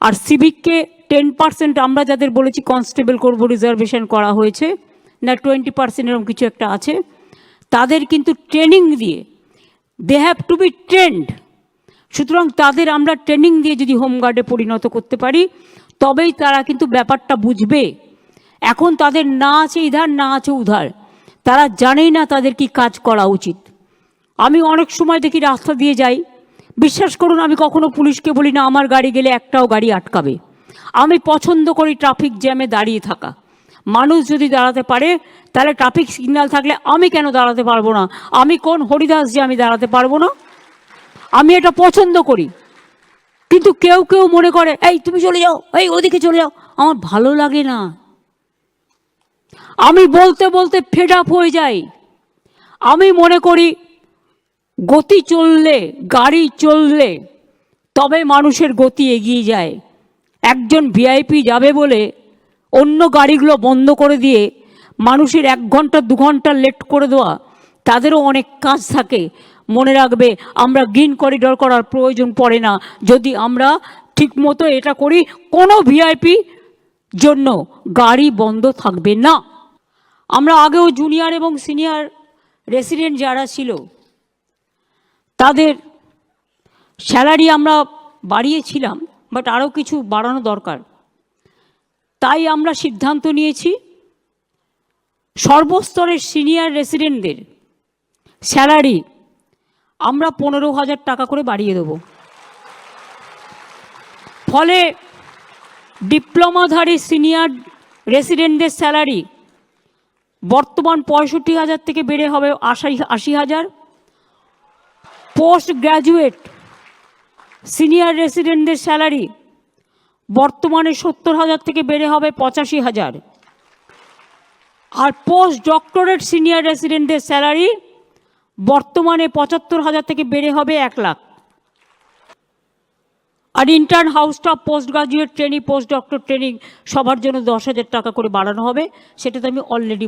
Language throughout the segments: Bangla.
আর সিভিককে 10% আমরা যাদের বলেছি কনস্টেবল করব, রিজার্ভেশন করা হয়েছে না 20% এরকম কিছু একটা আছে, তাদের কিন্তু ট্রেনিং দিয়ে, they have to be trained. সুতরাং তাদের আমরা ট্রেনিং দিয়ে যদি হোমগার্ডে পরিণত করতে পারি তবেই তারা কিন্তু ব্যাপারটা বুঝবে। এখন তাদের না আছে ইধার, না আছে উধার, তারা জানেই না তাদের কি কাজ করা উচিত। আমি অনেক সময় দেখি রাস্তা দিয়ে যাই, বিশ্বাস করুন আমি কখনো পুলিশকে বলি না আমার গাড়ি গেলে একটাও গাড়ি আটকাবে। আমি পছন্দ করি ট্রাফিক জ্যামে দাঁড়িয়ে থাকা। মানুষ যদি দাঁড়াতে পারে তাহলে ট্রাফিক সিগন্যাল থাকলে আমি কেন দাঁড়াতে পারবো না? আমি কোন হরিদাস যে আমি দাঁড়াতে পারবো না? আমি এটা পছন্দ করি। কিন্তু কেউ কেউ মনে করে এই তুমি চলে যাও, এই ওদিকে চলে যাও। আমার ভালো লাগে না, আমি বলতে বলতে ফেড আপ হয়ে যাই। আমি মনে করি গতি চললে, গাড়ি চললে তবে মানুষের গতি এগিয়ে যায়। একজন ভিআইপি যাবে বলে অন্য গাড়িগুলো বন্ধ করে দিয়ে মানুষের 1 ঘন্টা 2 ঘন্টা লেট করে দেওয়া, তাদেরও অনেক কাজ থাকে। মনে রাখবে আমরা গ্রিন করিডর করার প্রয়োজন পড়ে না যদি আমরা ঠিকমতো এটা করি। কোনো ভিআইপি জন্য গাড়ি বন্ধ থাকবে না। আমরা আগেও জুনিয়র এবং সিনিয়র রেসিডেন্ট যারা ছিল তাদের স্যালারি আমরা বাড়িয়েছিলাম, বাট আরও কিছু বাড়ানো দরকার। তাই আমরা সিদ্ধান্ত নিয়েছি সর্বস্তরের সিনিয়র রেসিডেন্টদের স্যালারি আমরা 15,000 টাকা করে বাড়িয়ে দেব। ফলে ডিপ্লোমাধারী সিনিয়র রেসিডেন্টদের স্যালারি বর্তমান 65,000 থেকে বেড়ে হবে 80,000। পোস্ট গ্র্যাজুয়েট সিনিয়র রেসিডেন্টদের স্যালারি বর্তমানে 70,000 থেকে বেড়ে হবে 85,000। আর পোস্ট ডক্টরেট সিনিয়র রেসিডেন্টদের স্যালারি বর্তমানে 75,000 থেকে বেড়ে হবে 1 লাখ। আর intern house staff, post graduate training, post doctor training সবার জন্য 10,000 টাকা করে বাড়ানো হবে। সেটাতে আমি অলরেডি।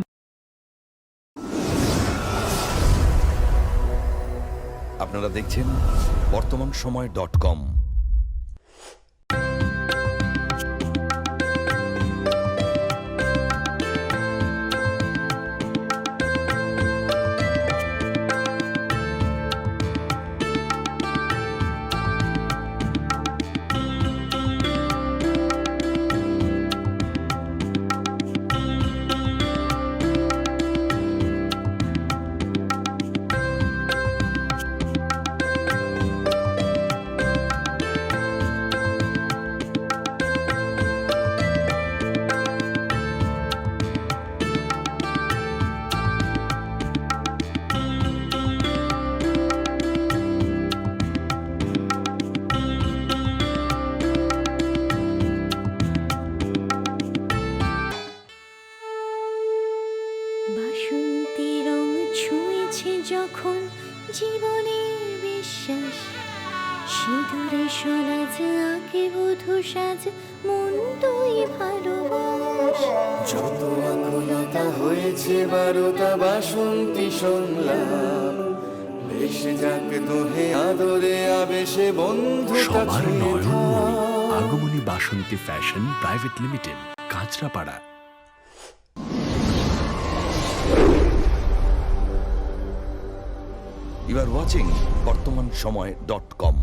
আপনারা দেখছেন বর্তমানসময়.com। বাসন্তী রং ছুঁয়েছে যখন জীবনের বিশ্বাস, সিঁদুরে সরাজ আঁকে বধূ সাজ, মন তুই ভালোবাস। যত আকুলতা হয়েছে বারোটা বাসন্তী সংলাপ, ভেসে যাক দোহে আদরে আবেশে বন্ধুতা সবার ছুঁয়ে নয়নমণি থাক। Agamani Basanti fashion private limited, Kanchrapara. You are watching বর্তমানসময়.com।